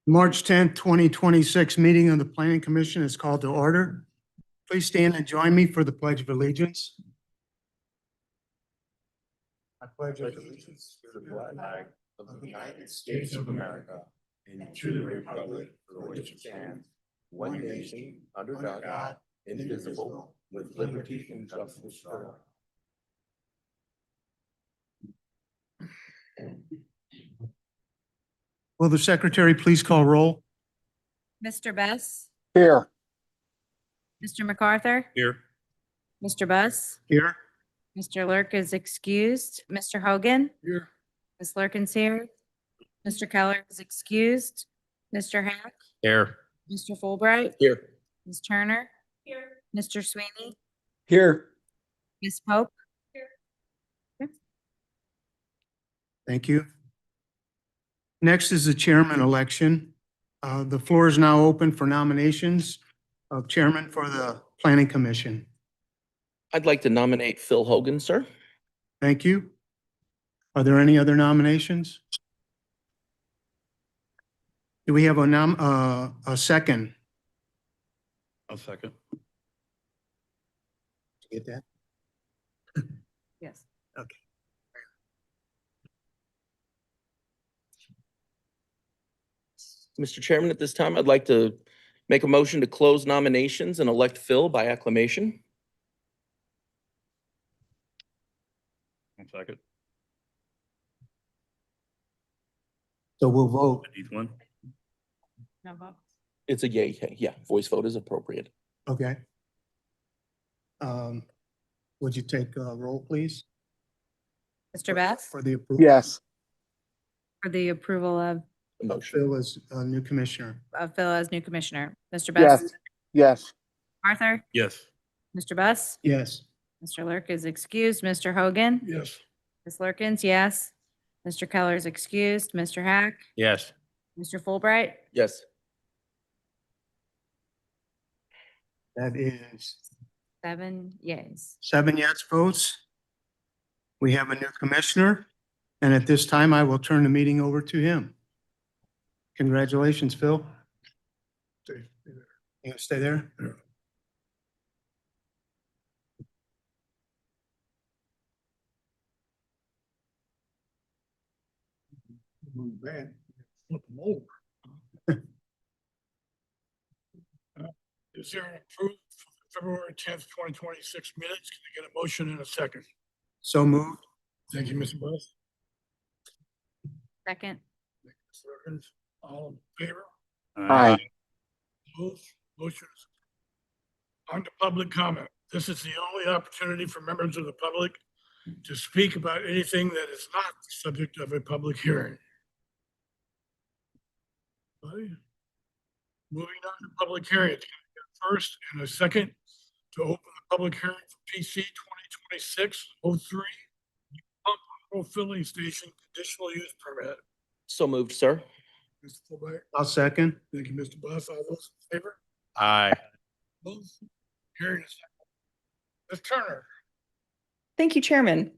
March 10th, 2026 meeting of the Planning Commission is called to order. Please stand and join me for the Pledge of Allegiance. I pledge allegiance to the flag of the United States of America and to the republic for which it stands, one nation, under God, indivisible, with liberty and justice for all. Will the secretary please call roll? Mr. Bess? Here. Mr. MacArthur? Here. Mr. Bess? Here. Mr. Lurk is excused. Mr. Hogan? Here. Ms. Lurkin's here. Mr. Keller is excused. Mr. Hack? Here. Mr. Fulbright? Here. Ms. Turner? Here. Mr. Sweeney? Here. Ms. Pope? Thank you. Next is the chairman election. The floor is now open for nominations of chairman for the Planning Commission. I'd like to nominate Phil Hogan, sir. Thank you. Are there any other nominations? Do we have a second? I'll second. Get that? Yes. Okay. Mr. Chairman, at this time, I'd like to make a motion to close nominations and elect Phil by acclamation. Second. So we'll vote. Each one. No vote. It's a yay. Yeah, voice vote is appropriate. Okay. Would you take a roll, please? Mr. Bess? For the approval. Yes. For the approval of The motion. Phil is a new commissioner. Phil as new commissioner. Mr. Bess? Yes. Yes. Arthur? Yes. Mr. Bess? Yes. Mr. Lurk is excused. Mr. Hogan? Yes. Ms. Lurkins, yes. Mr. Keller is excused. Mr. Hack? Yes. Mr. Fulbright? Yes. That is 7 yeas. 7 yes votes. We have a new commissioner, and at this time, I will turn the meeting over to him. Congratulations, Phil. You gonna stay there? Man, flip them over. Is there an approved February 10th, 2026 minutes? Can I get a motion in a second? So moved. Thank you, Mr. Bus. Second. All in favor? Aye. Opposed? Motion is on to public comment. This is the only opportunity for members of the public to speak about anything that is not the subject of a public hearing. Buddy? Moving on to public hearings. First and a second to open the public hearing for PC 2026-03 pump filling station conditional use permit. So moved, sir. Mr. Fulbright, I'll second. thank you, Mr. Bus. All those in favor? Aye. Opposed? Hearing is Ms. Turner. Thank you, Chairman.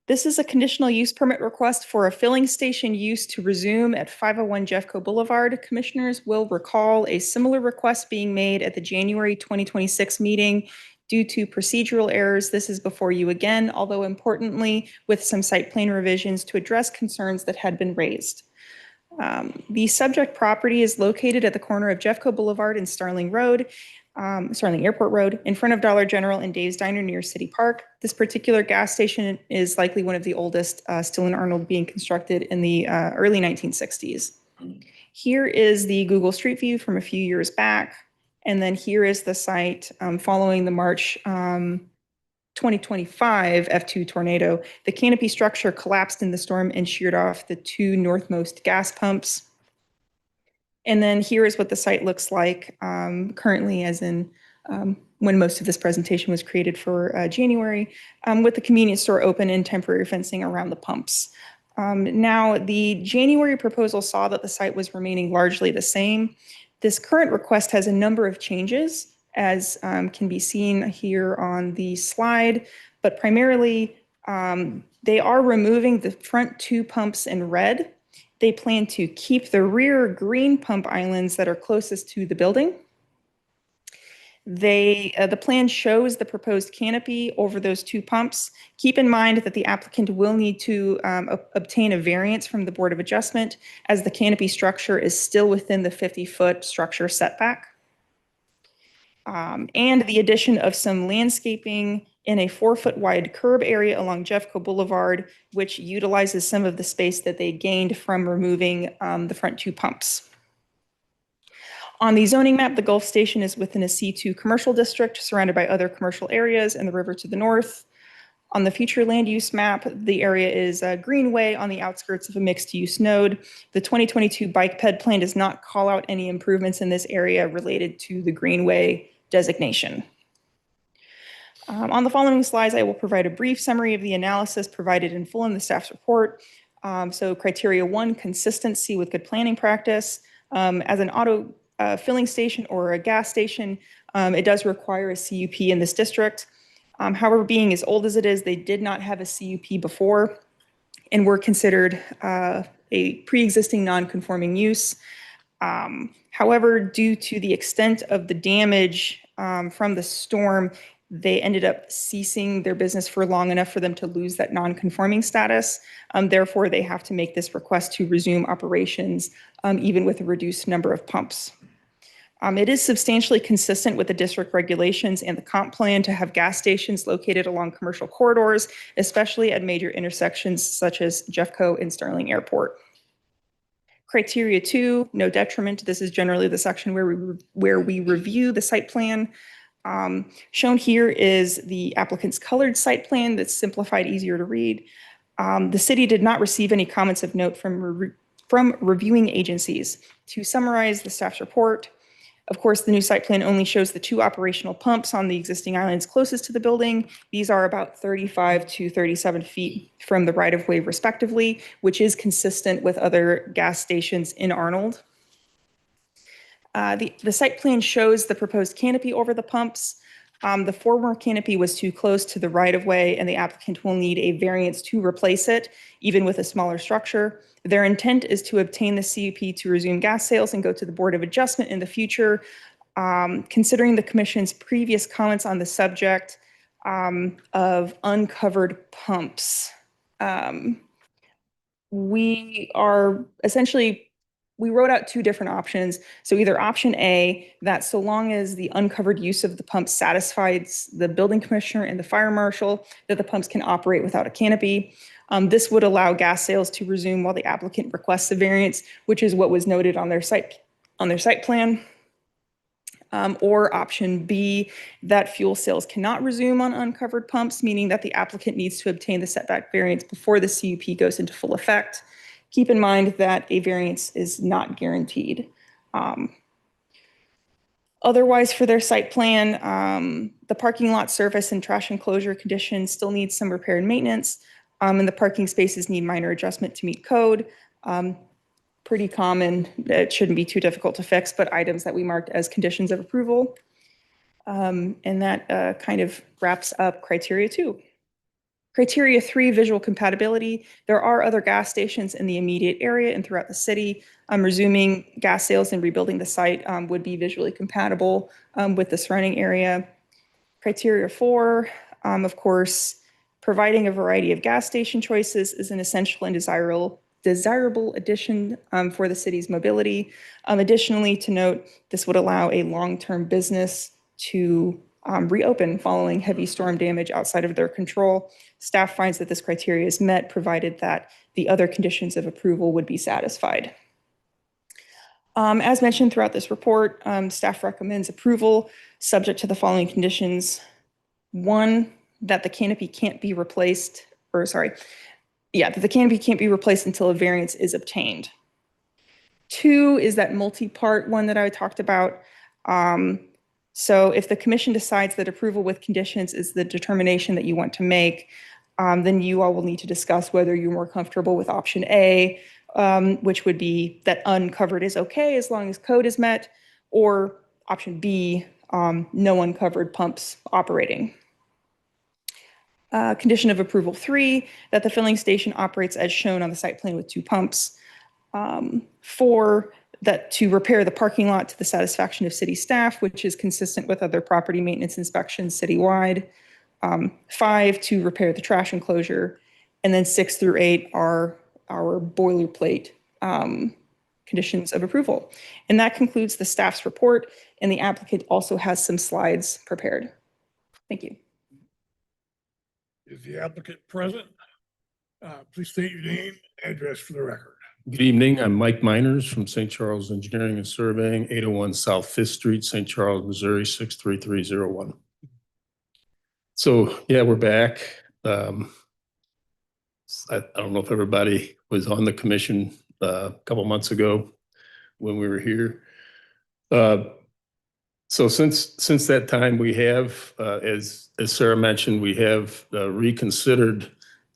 This is a conditional use permit request for a filling station use to resume at 501 Jeffco Boulevard. Commissioners will recall a similar request being made at the January 2026 meeting. Due to procedural errors, this is before you again, although importantly, with some site plan revisions to address concerns that had been raised. The subject property is located at the corner of Jeffco Boulevard and Starling Road. Starling Airport Road, in front of Dollar General and Dave's Diner near City Park. This particular gas station is likely one of the oldest still in Arnold, being constructed in the early 1960s. Here is the Google Street View from a few years back. And then here is the site following the March 2025 F2 tornado. The canopy structure collapsed in the storm and sheared off the 2 northmost gas pumps. And then here is what the site looks like currently, as in when most of this presentation was created for January, with the convenience store open and temporary fencing around the pumps. Now, the January proposal saw that the site was remaining largely the same. This current request has a number of changes, as can be seen here on the slide, but primarily they are removing the front 2 pumps in red. They plan to keep the rear green pump islands that are closest to the building. The plan shows the proposed canopy over those two pumps. Keep in mind that the applicant will need to obtain a variance from the Board of Adjustment as the canopy structure is still within the 50-foot structure setback. And the addition of some landscaping in a 4-foot wide curb area along Jeffco Boulevard, which utilizes some of the space that they gained from removing the front two pumps. On the zoning map, the Gulf Station is within a C2 commercial district surrounded by other commercial areas and the river to the north. On the future land use map, the area is a greenway on the outskirts of a mixed use node. The 2022 bike ped plan does not call out any improvements in this area related to the greenway designation. On the following slides, I will provide a brief summary of the analysis provided in full in the staff's report. So criteria 1, consistency with good planning practice. As an auto filling station or a gas station, it does require a CUP in this district. However, being as old as it is, they did not have a CUP before and were considered a pre-existing non-conforming use. However, due to the extent of the damage from the storm, they ended up ceasing their business for long enough for them to lose that non-conforming status. Therefore, they have to make this request to resume operations, even with a reduced number of pumps. It is substantially consistent with the district regulations and the comp plan to have gas stations located along commercial corridors, especially at major intersections such as Jeffco and Sterling Airport. Criteria 2, no detriment. This is generally the section where we review the site plan. Shown here is the applicant's colored site plan that's simplified, easier to read. The city did not receive any comments of note from reviewing agencies. To summarize the staff's report, of course, the new site plan only shows the 2 operational pumps on the existing islands closest to the building. These are about 35 to 37 feet from the right-of-way respectively, which is consistent with other gas stations in Arnold. The site plan shows the proposed canopy over the pumps. The former canopy was too close to the right-of-way, and the applicant will need a variance to replace it, even with a smaller structure. Their intent is to obtain the CUP to resume gas sales and go to the Board of Adjustment in the future. Considering the Commission's previous comments on the subject of uncovered pumps, we wrote out 2 different options. So either option A, that so long as the uncovered use of the pump satisfies the building commissioner and the fire marshal, that the pumps can operate without a canopy. This would allow gas sales to resume while the applicant requests a variance, which is what was noted on their site plan. Or option B, that fuel sales cannot resume on uncovered pumps, meaning that the applicant needs to obtain the setback variance before the CUP goes into full effect. Keep in mind that a variance is not guaranteed. Otherwise, for their site plan, the parking lot surface and trash enclosure condition still needs some repair and maintenance, and the parking spaces need minor adjustment to meet code. Pretty common, it shouldn't be too difficult to fix, but items that we marked as conditions of approval. And that kind of wraps up criteria 2. Criteria 3, visual compatibility. There are other gas stations in the immediate area and throughout the city. Resuming gas sales and rebuilding the site would be visually compatible with the surrounding area. Criteria 4, of course, providing a variety of gas station choices is an essential and desirable addition for the city's mobility. Additionally, to note, this would allow a long-term business to reopen following heavy storm damage outside of their control. Staff finds that this criteria is met, provided that the other conditions of approval would be satisfied. As mentioned throughout this report, staff recommends approval subject to the following conditions. 1, that the canopy can't be replaced, that the canopy can't be replaced until a variance is obtained. 2 is that multi-part one that I talked about. So if the commission decides that approval with conditions is the determination that you want to make, then you all will need to discuss whether you're more comfortable with option A, which would be that uncovered is okay as long as code is met, or option B, no uncovered pumps operating. Condition of approval 3, that the filling station operates as shown on the site plan with 2 pumps. 4, that to repair the parking lot to the satisfaction of city staff, which is consistent with other property maintenance inspections citywide. 5, to repair the trash enclosure. And then 6 through 8 are our boilerplate conditions of approval. And that concludes the staff's report, and the applicant also has some slides prepared. Thank you. Is the applicant present? Please state your name and address for the record. Good evening. I'm Mike Miners from St. Charles Engineering and Surveying, 801 South Fifth Street, St. Charles, Missouri, 63301. So, yeah, we're back. I don't know if everybody was on the commission a couple months ago when we were here. So since that time, we have, as Sarah mentioned, we have reconsidered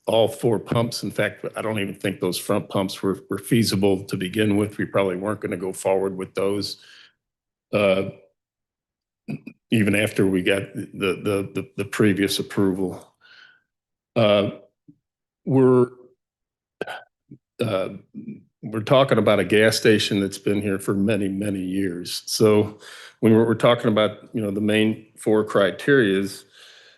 all 4 pumps. In fact, I don't even think those front pumps were feasible to begin with. We probably weren't going to go forward with those. Even after we got the previous approval. We're talking about a gas station that's been here for many, many years. So when we're talking about, the main 4 criterias,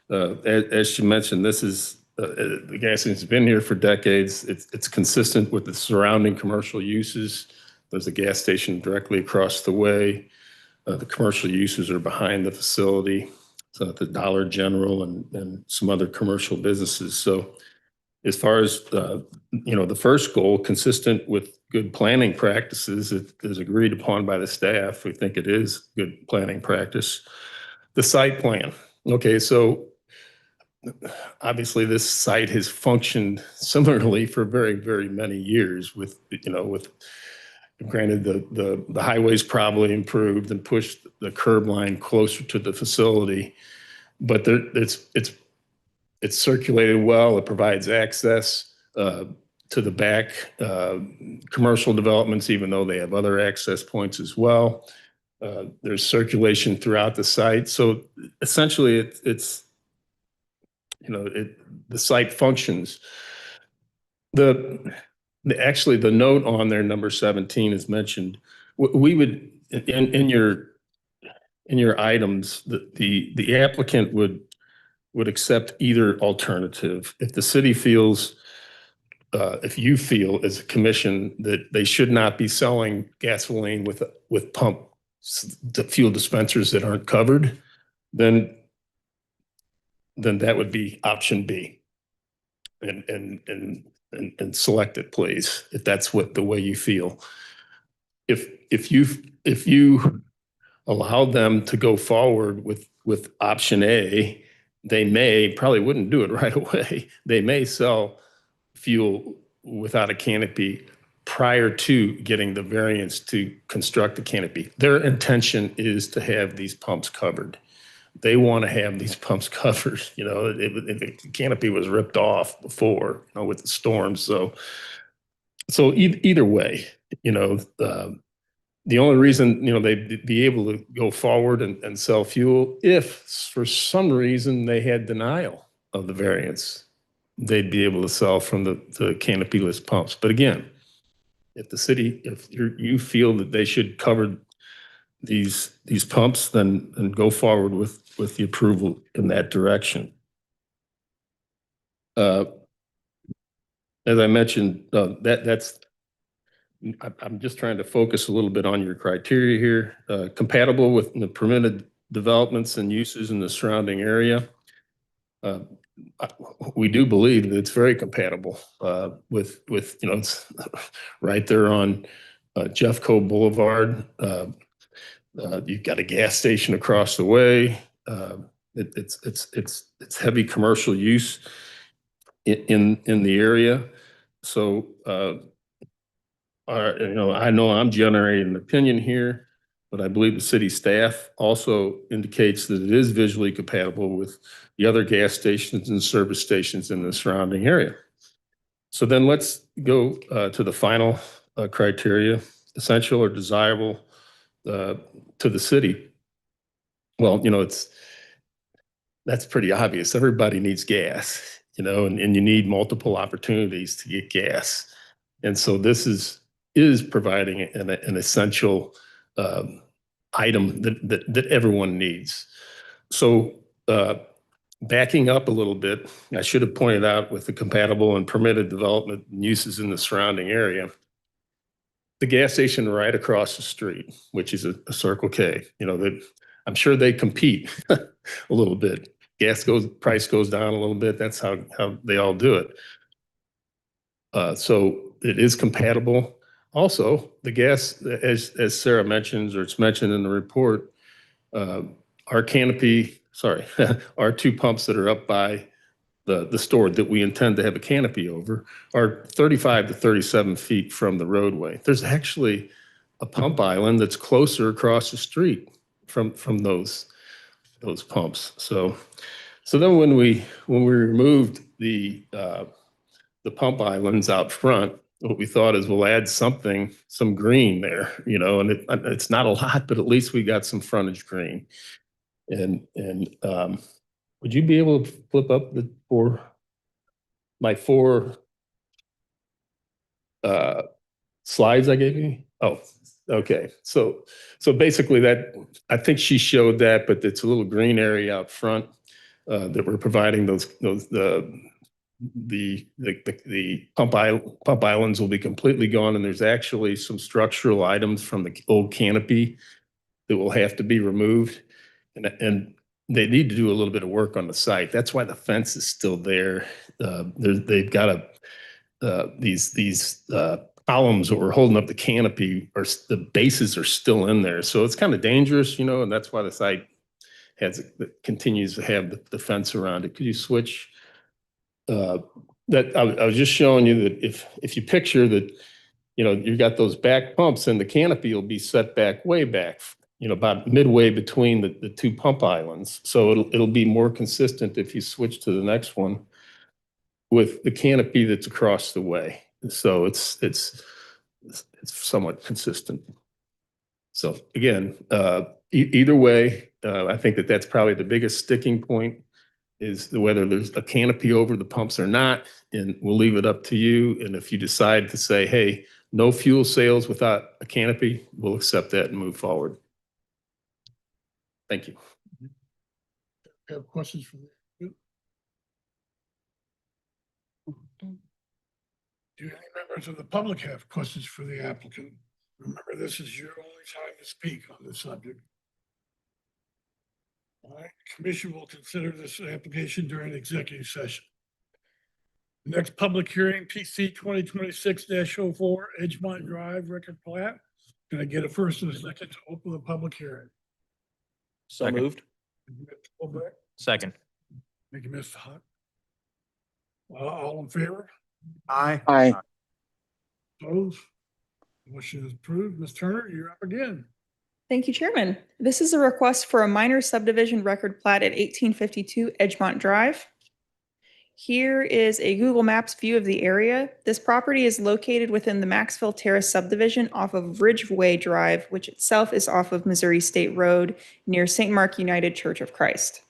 as she mentioned, this is the gas station's been here for decades. It's consistent with the surrounding commercial uses. There's a gas station directly across the way. The commercial uses are behind the facility, so the Dollar General and some other commercial businesses. So as far as, the first goal, consistent with good planning practices, it is agreed upon by the staff. We think it is good planning practice. The site plan. Okay, so obviously this site has functioned similarly for very, very many years with granted the highway's probably improved and pushed the curb line closer to the facility, but it's circulated well. It provides access to the back commercial developments, even though they have other access points as well. There's circulation throughout the site. So essentially the site functions. Actually, the note on there, number 17, is mentioned. We would, in your items, the applicant would accept either alternative. If the city feels, if you feel as a commission that they should not be selling gasoline with pump fuel dispensers that aren't covered, then that would be option B. And select it, please, if that's the way you feel. If you allow them to go forward with option A, they probably wouldn't do it right away. They may sell fuel without a canopy prior to getting the variance to construct the canopy. Their intention is to have these pumps covered. They want to have these pumps covered. The canopy was ripped off before, with the storm. So either way, the only reason, they'd be able to go forward and sell fuel if for some reason they had denial of the variance, they'd be able to sell from the canopyless pumps. But again, if you feel that they should cover these pumps, then go forward with the approval in that direction. As I mentioned, I'm just trying to focus a little bit on your criteria here. Compatible with the permitted developments and uses in the surrounding area. We do believe that it's very compatible with it's right there on Jeffco Boulevard. You've got a gas station across the way. It's heavy commercial use in the area. So I know I'm generating an opinion here, but I believe the city staff also indicates that it is visually compatible with the other gas stations and service stations in the surrounding area. So then let's go to the final criteria: essential or desirable to the city. Well, that's pretty obvious. Everybody needs gas, and you need multiple opportunities to get gas. And so this is is providing an essential item that everyone needs. So backing up a little bit, I should have pointed out with the compatible and permitted development and uses in the surrounding area, the gas station right across the street, which is a Circle K, that I'm sure they compete a little bit. Price goes down a little bit. That's how they all do it. So it is compatible. Also, the gas, as Sarah mentions, or it's mentioned in the report, our canopy, sorry, our two pumps that are up by the store that we intend to have a canopy over are 35 to 37 feet from the roadway. There's actually a pump island that's closer across the street from those pumps. So then when we removed the pump islands out front, what we thought is we'll add some green there, and it's not a lot, but at least we got some frontage green. And would you be able to flip up my four slides I gave you? Oh, okay. So basically I think she showed that, but it's a little green area out front that we're providing the pump islands will be completely gone, and there's actually some structural items from the old canopy that will have to be removed, and they need to do a little bit of work on the site. That's why the fence is still there. They've got these columns that were holding up the canopy, or the bases are still in there, so it's kind of dangerous, and that's why the site continues to have the fence around it. Could you switch? That I was just showing you that if you picture that, you've got those back pumps and the canopy will be set back way back, about midway between the two pump islands. So it'll be more consistent if you switch to the next one with the canopy that's across the way. So it's somewhat consistent. So again, either way, I think that's probably the biggest sticking point, is whether there's a canopy over the pumps or not, and we'll leave it up to you. And if you decide to say, hey, no fuel sales without a canopy, we'll accept that and move forward. Thank you. Have questions from you? Do any members of the public have questions for the applicant? Remember, this is your only time to speak on this subject. All right, the commission will consider this application during executive session. Next public hearing, PC 2026-04, Edgemont Drive, record plat. Can I get a first and a second to open the public hearing? So moved. Mr. Colbeck, Second. thank you, Mr. Hunt. All in favor? Aye. Opposed? Motion is approved. Ms. Turner, you're up again. Thank you, Chairman. This is a request for a minor subdivision record plat at 1852 Edgemont Drive. Here is a Google Maps view of the area. This property is located within the Maxville Terrace subdivision off of Ridgeway Drive, which itself is off of Missouri State Road near St. Mark United Church of Christ.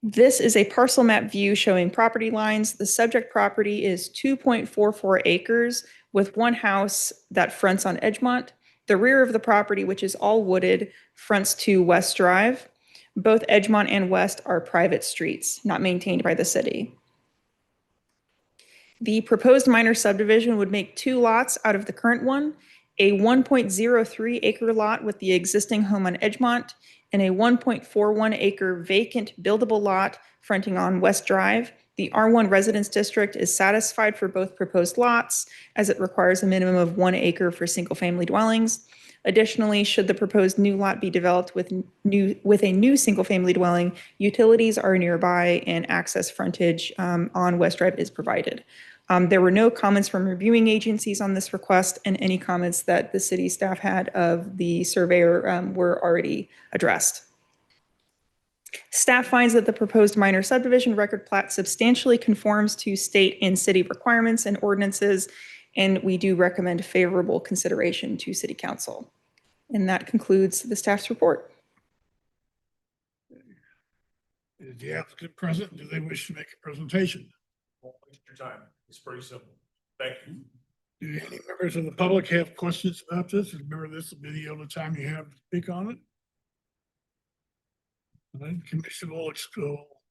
This is a parcel map view showing property lines. The subject property is 2.44 acres with one house that fronts on Edgemont. The rear of the property, which is all wooded, fronts to West Drive. Both Edgemont and West are private streets, not maintained by the city. The proposed minor subdivision would make two lots out of the current one, a 1.03 acre lot with the existing home on Edgemont, and a 1.41 acre vacant buildable lot fronting on West Drive. The R1 Residence District is satisfied for both proposed lots, as it requires a minimum of 1 acre for single-family dwellings. Additionally, should the proposed new lot be developed with a new single-family dwelling, utilities are nearby and access frontage on West Drive is provided. There were no comments from reviewing agencies on this request, and any comments that the city staff had of the surveyor were already addressed. Staff finds that the proposed minor subdivision record plat substantially conforms to state and city requirements and ordinances, and we do recommend favorable consideration to City Council. And that concludes the staff's report. Is the applicant present? Do they wish to make a presentation? Won't waste your time. It's pretty simple. Thank you. Do any members of the public have questions about this? Remember, this will be the only time you have to speak on it. The commission will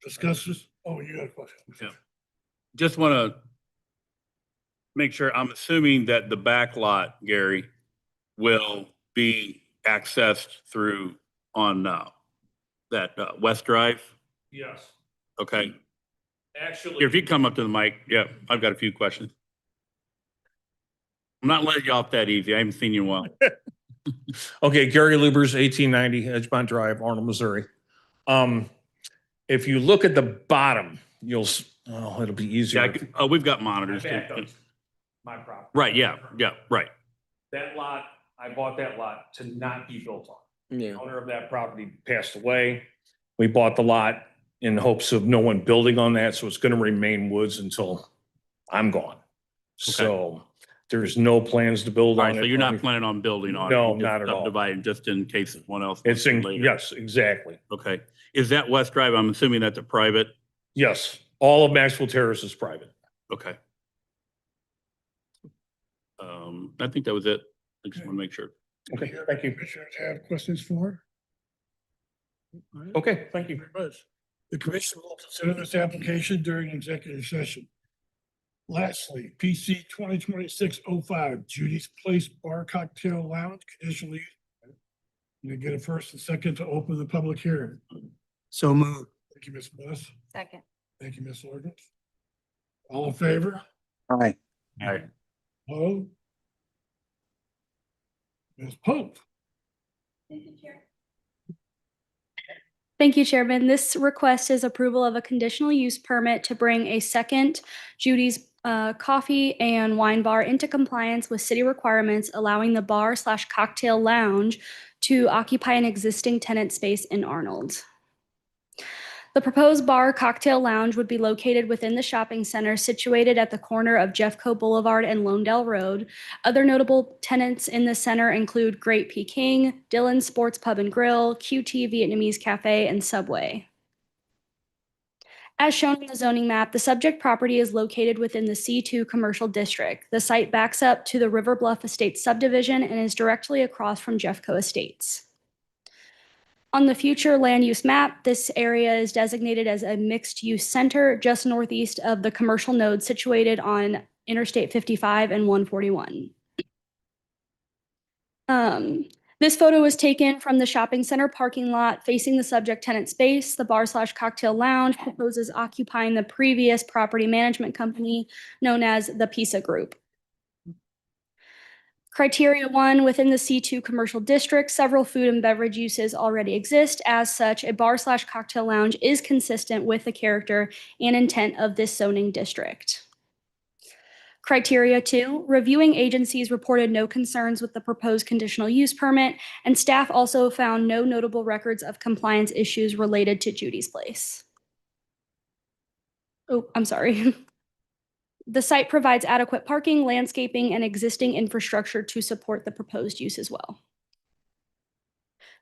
discuss this. Oh, you got a question? Yeah. Just want to make sure, I'm assuming that the back lot, Gary, will be accessed through on that West Drive? Yes, Okay. actually. Here, if you come up to the mic, yeah, I've got a few questions. I'm not letting you off that easy. I haven't seen you in a while. Okay, Gary Lubers, 1890 Edgemont Drive, Arnold, Missouri. If you look at the bottom, it'll be Yeah, easier. we've got I monitors. backed up my property. Right, yeah, right. That lot, I bought that lot to not be built on. Yeah. The owner of that property passed away. We bought the lot in hopes of no one building on that, so it's gonna remain woods until I'm gone. So there's no plans to build All on right, it. so you're not planning on building on it? No, You're just not at all. Subdividing just in case someone else. It's wants it in, later. yes, exactly. Okay. Is that West Drive? I'm assuming that's a private? Yes, all of Maxwell Terrace is private. Okay. I think that was it. I just want to make sure. Okay, thank you. Commissioners have questions for her? All right. Okay, thank Thank you you. very much. The commission will consider this application during executive session. Lastly, PC 2026-05, Judy's Place Bar Cocktail Lounge, conditional use. You get a first and second to open the public hearing. So moved. Thank you, Ms. Bliss. Second. Thank you, Ms. Ordus. All in favor? Aye. All right. Opposed? Ms. Pope. Thank you, Chairman. This request is approval of a conditional use permit to bring a second Judy's Coffee and Wine Bar into compliance with city requirements, allowing the bar/cocktail lounge to occupy an existing tenant space in Arnold. The proposed bar cocktail lounge would be located within the shopping center situated at the corner of Jeffco Boulevard and Lonedale Road. Other notable tenants in the center include Great Peking, Dylan's Sports Pub and Grill, QT Vietnamese Cafe, and Subway. As shown in the zoning map, the subject property is located within the C2 Commercial District. The site backs up to the River Bluff Estates subdivision and is directly across from Jeffco Estates. On the future land use map, this area is designated as a mixed-use center just northeast of the commercial node situated on Interstate 55 and 141. This photo was taken from the shopping center parking lot facing the subject tenant space. The bar/cocktail lounge proposes occupying the previous property management company known as the Pisa Group. Criteria 1, within the C2 commercial district, several food and beverage uses already exist. As such, a bar/cocktail lounge is consistent with the character and intent of this zoning district. Criteria 2, reviewing agencies reported no concerns with the proposed conditional use permit, and staff also found no notable records of compliance issues related to Judy's Place. Oh, I'm sorry. The site provides adequate parking, landscaping, and existing infrastructure to support the proposed use as well.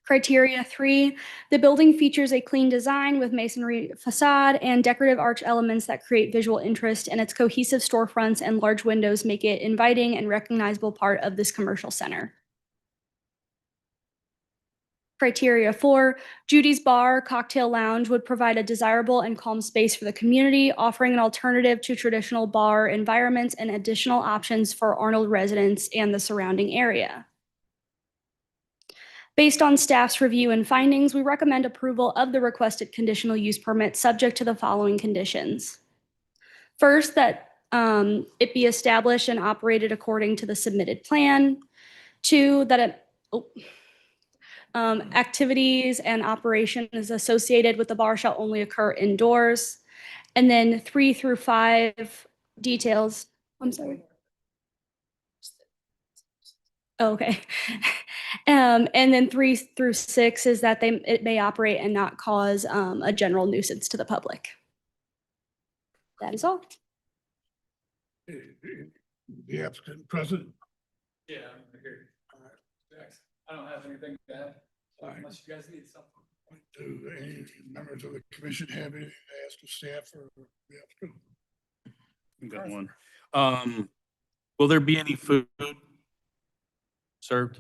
Criteria 3, the building features a clean design with masonry facade and decorative arch elements that create visual interest, and its cohesive storefronts and large windows make it inviting and recognizable part of this commercial center. Criteria 4, Judy's Bar Cocktail Lounge would provide a desirable and calm space for the community, offering an alternative to traditional bar environments and additional options for Arnold residents and the surrounding area. Based on staff's review and findings, we recommend approval of the requested conditional use permit subject to the following conditions. First, that it be established and operated according to the submitted plan. 2, that activities and operations associated with the bar shall only occur indoors. And then 3 through 5 details. I'm sorry. Oh, okay. And then 3 through 6 is that it may operate and not cause a general nuisance to the public. That is all. The applicant present. Yeah, I'm here. I don't have anything to add, unless you guys need something. Do any members of the commission have anything to ask the staff or the applicant? I've got one. Will there be any food served?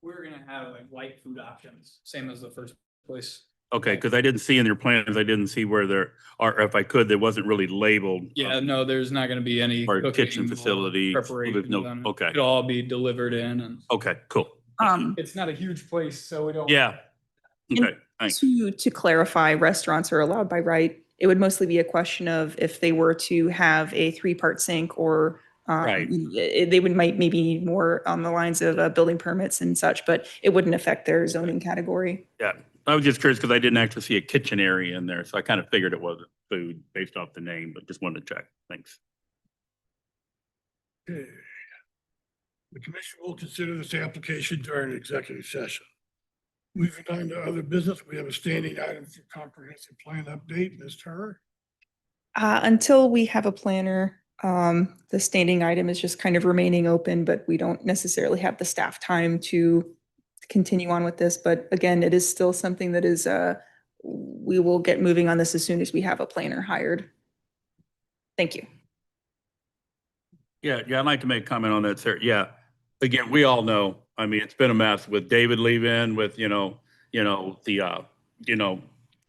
We're gonna have like light food options, same as the first place. Okay, because I didn't see in your plans, I didn't see where there, or if I could, there wasn't really labeled. Yeah, no, there's not gonna be any Or cooking kitchen or facility, preparation there's no- done. okay. It'll all be delivered in and Okay, cool. it's not a huge place, so we don't. Yeah. Okay, thanks. To clarify, restaurants are allowed by right. It would mostly be a question of if they were to have a three-part sink or Right. they would might maybe need more on the lines of building permits and such, but it wouldn't affect their zoning category. Yeah, I was just curious because I didn't actually see a kitchen area in there, so I kind of figured it wasn't food based off the name, but just wanted to check. Thanks. Okay. The commission will consider this application during executive session. Moving on to other business, we have a standing item for comprehensive plan update. Ms. Turner? Until we have a planner, the standing item is just kind of remaining open, but we don't necessarily have the staff time to continue on with this. But again, it is still something that is, we will get moving on this as soon as we have a planner hired. Thank you. Yeah, I'd like to make a comment on that, sir. Yeah, again, we all know, I mean, it's been a mess with David leaving, with, the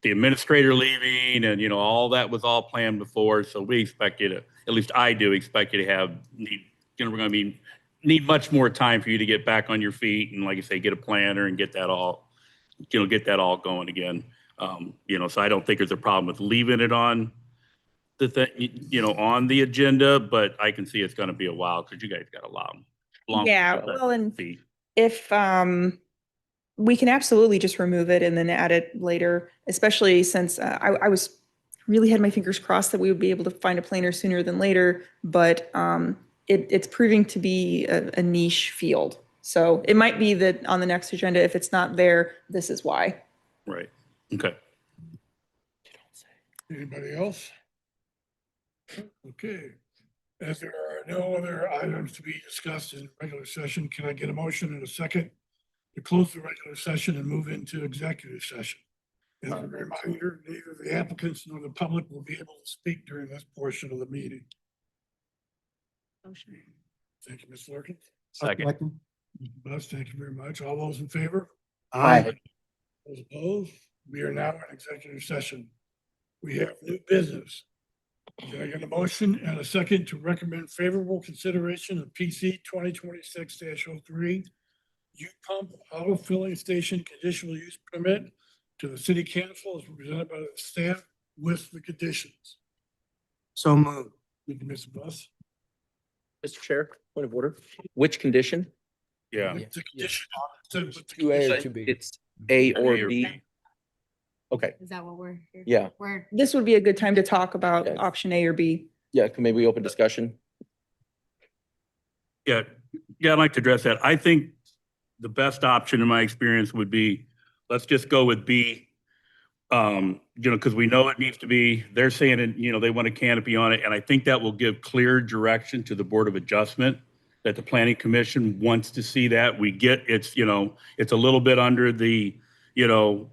administrator leaving and, all that was all planned before. So we expect you to, at least I do expect you to we're going to need much more time for you to get back on your feet. And like I say, get a planner and get that all going again. So I don't think there's a problem with leaving it on on the agenda, but I can see it's going to be a while because you guys got a long. Yeah, well, and if we can absolutely just remove it and then add it later, especially since I was really had my fingers crossed that we would be able to find a planner sooner than later, but it's proving to be a niche field. So it might be that on the next agenda, if it's not there, this is why. Right. Okay. Anybody else? Okay. As there are no other items to be discussed in regular session, can I get a motion in a second to close the regular session and move into executive session? As a reminder, neither the applicants nor the public will be able to speak during this portion of the meeting. Thank you, Ms. Lurkin. Second. Buzz, thank you very much. All those in favor? Aye. Those opposed? We are now in executive session. We have new business. Can I get a motion and a second to recommend favorable consideration of PC 2026-03 U Pump Auto Filling Station Conditional Use Permit to the City Council as presented by the staff with the conditions? So moved. Thank you, Mr. Bus. Mr. Chair, point of order. Which condition? Yeah. With the condition on it, with the 2A or condition. 2B? It's A or A or B. B. Okay, Is that what we're? yeah, This would be a good time to talk about Yes. option A or B. yeah, can maybe open discussion? Yeah, I'd like to address that. I think the best option in my experience would be, let's just go with B. Because we know it needs to be, they're saying, they want a canopy on it. And I think that will give clear direction to the Board of Adjustment that the Planning Commission wants to see that. We get, it's a little bit under the, the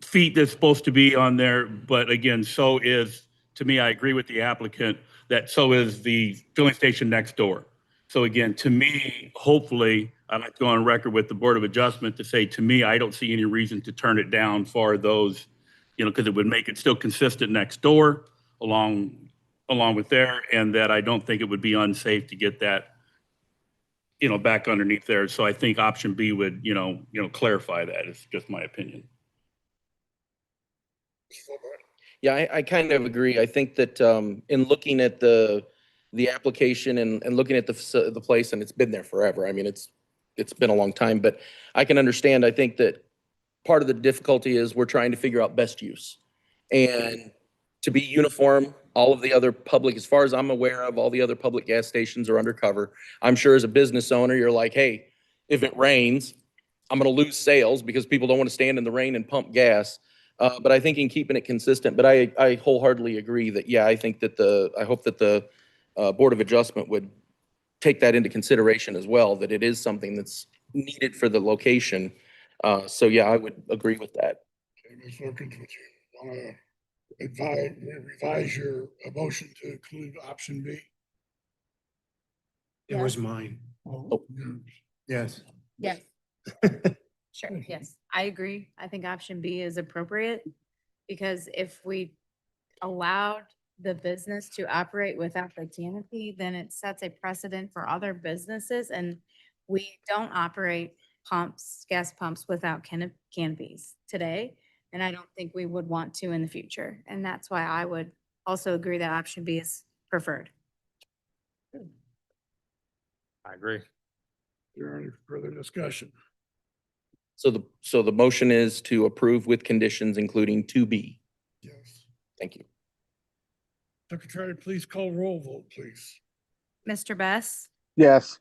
feet that's supposed to be on there. But again, so is, to me, I agree with the applicant that so is the filling station next door. So again, to me, hopefully, I'd like to go on record with the Board of Adjustment to say, to me, I don't see any reason to turn it down for those, because it would make it still consistent next door along with there, and that I don't think it would be unsafe to get that, back underneath there. So I think option B would, clarify that. It's just my opinion. Yeah, I kind of agree. I think that in looking at the application and looking at the place, and it's been there forever. I mean, it's been a long time, but I can understand. I think that part of the difficulty is we're trying to figure out best use. And to be uniform, all of the other public, as far as I'm aware of, all the other public gas stations are undercover. I'm sure as a business owner, you're like, hey, if it rains, I'm going to lose sales because people don't want to stand in the rain and pump gas. But I think in keeping it consistent, but I wholeheartedly agree that, yeah, I think that I hope that the Board of Adjustment would take that into consideration as well, that it is something that's needed for the location. So yeah, I would agree with that. Okay, Ms. Lurkin, would you want to revise your motion to include option B? It was mine. Oh, Yes. Yes. Sure, yes, I agree. I think option B is appropriate because if we allowed the business to operate without the canopy, then it sets a precedent for other businesses and we don't operate pumps, gas pumps without canopies today. And I don't think we would want to in the future. And that's why I would also agree that option B is preferred. I agree. Is there any further discussion? So the motion is to approve with conditions, including 2B. Yes. Thank you. Secretary, please call roll vote, please. Mr. Best, Yes.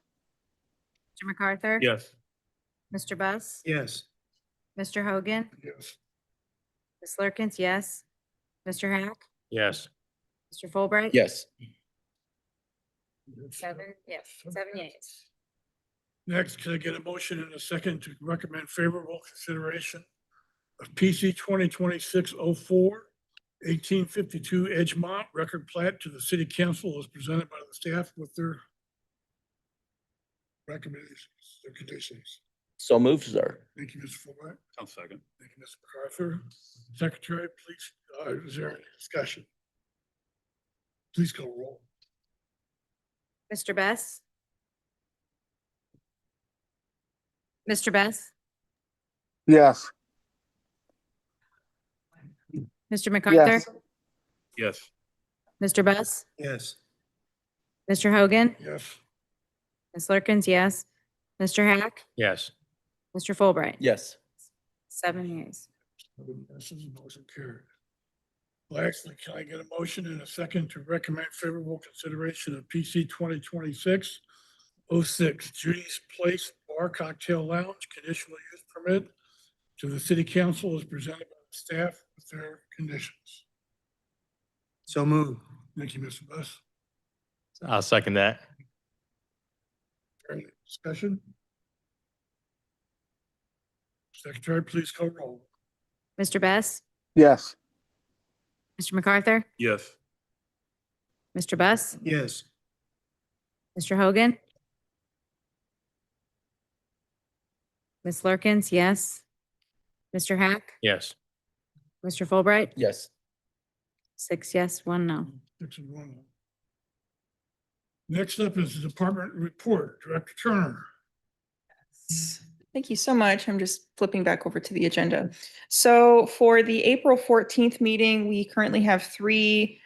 Mr. MacArthur. Yes. Mr. Best, Yes. Mr. Hogan, Yes. Ms. Lurkins, yes. Mr. Hack, Yes. Mr. Fulbright. Yes. Seven, yes, 7 yeas. Next, can I get a motion and a second to recommend favorable consideration of PC 2026-04, 1852 Edgemont record plat to the city council as presented by the staff with their recommendations, their conditions. So moved, sir. Thank you, Mr. Fulbright. I'll second. Thank you, Mr. MacArthur. Secretary, please, is there any discussion? Please call roll. Mr. Best? Mr. Best? Yes. Mr. MacArthur? Yes. Mr. Best? Yes. Mr. Hogan? Yes. Ms. Lurkins, yes. Mr. Hack? Yes. Mr. Fulbright? Yes. 7 yeas. This is a motion carried. Lastly, can I get a motion and a second to recommend favorable consideration of PC 2026-06 Judy's Place Bar Cocktail Lounge conditional use permit to the city council as presented by the staff with their conditions? So moved. Thank you, Mr. Buss. I'll second that. Any discussion? Secretary, please call roll. Mr. Best? Yes. Mr. MacArthur? Yes. Mr. Best? Yes. Mr. Hogan? Ms. Lurkins, yes. Mr. Hack? Yes. Mr. Fulbright? Yes. 6 yes, 1 no. 6 and 1. Next up is the department report. Director Turner. Thank you so much. I'm just flipping back over to the agenda. So for the April 14th meeting, we currently have 3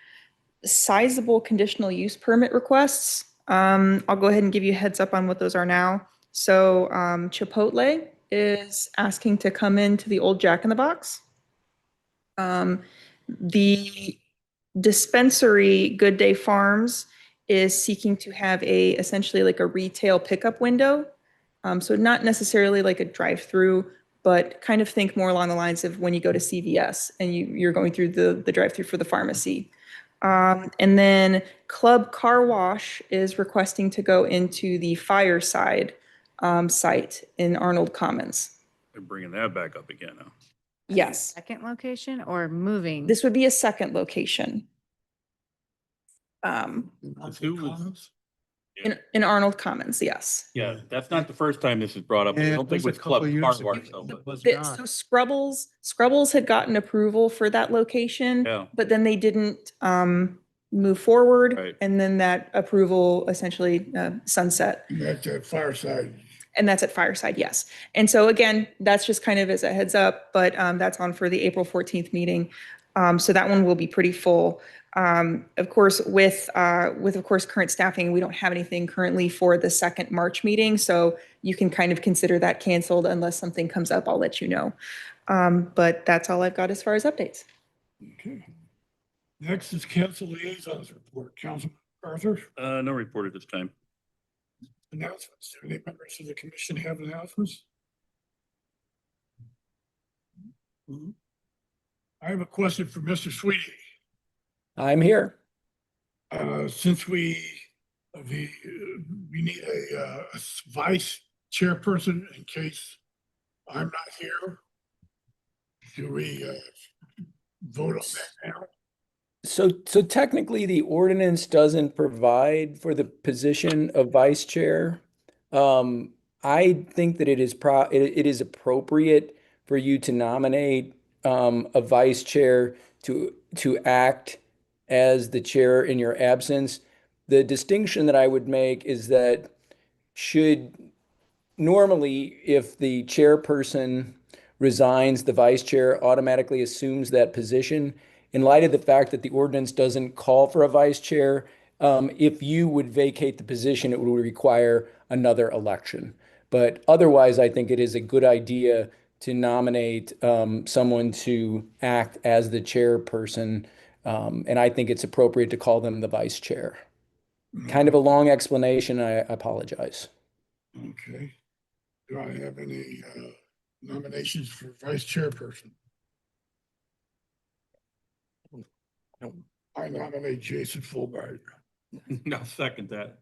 sizable conditional use permit requests. I'll go ahead and give you a heads up on what those are now. So Chipotle is asking to come into the old Jack in the Box. The dispensary Good Day Farms is seeking to have essentially like a retail pickup window. So not necessarily like a drive-through, but kind of think more along the lines of when you go to CVS and you're going through the drive-through for the pharmacy. And then Club Car Wash is requesting to go into the Fireside site in Arnold Commons. They're bringing that back up again now. Yes, Second location or moving? this would be a second location. Who was? In Arnold Commons, yes. Yeah, that's not the first time this is brought up. I Yeah, don't it think was with a Club couple years Car ago. Wash though, but So Scrubbles had gotten approval for that location, Yeah. but then they didn't move forward. Right. And then that approval essentially sunset. That's at Fireside. And that's at Fireside, yes. And so again, that's just kind of as a heads up, but that's on for the April 14th meeting. So that one will be pretty full. Of course, with of course current staffing, we don't have anything currently for the second March meeting. So you can kind of consider that canceled unless something comes up, I'll let you know. But that's all I've got as far as updates. Okay. Next is council liaisons report. Councilman Arthur, no report at this time. announcements. Do any members of the commission have announcements? I have a question for Mr. Sweetie. I'm here. Since we need a vice chairperson in case I'm not here, do we vote on that now? So technically, the ordinance doesn't provide for the position of vice chair. I think that it is appropriate for you to nominate a vice chair to act as the chair in your absence. The distinction that I would make is that should normally, if the chairperson resigns, the vice chair automatically assumes that position. In light of the fact that the ordinance doesn't call for a vice chair, if you would vacate the position, it would require another election. But otherwise, I think it is a good idea to nominate someone to act as the chairperson. And I think it's appropriate to call them the vice chair. Kind of a long explanation. I apologize. Okay. Do I have any nominations for vice chairperson? I nominate Jason Fulbright. I'll second that.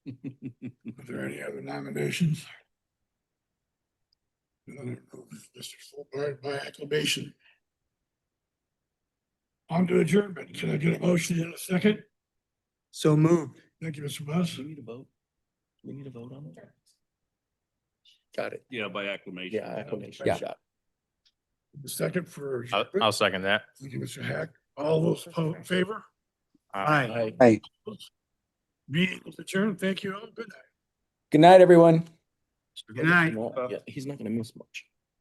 Are there any other nominations? Mr. Fulbright by acclamation. On to adjournment. Can I get a motion in a second? So moved. Thank you, Mr. Buss. We need a vote. We need a vote on it. Got it. Yeah, by acclamation. Yeah, acclamation Yeah. shot. The second for. I'll second that. Thank you, Mr. Hack. All those in favor? Hey, Meeting is adjourned. Thank you all. Good night. good night, everyone. Good night. Yeah, he's not gonna miss much.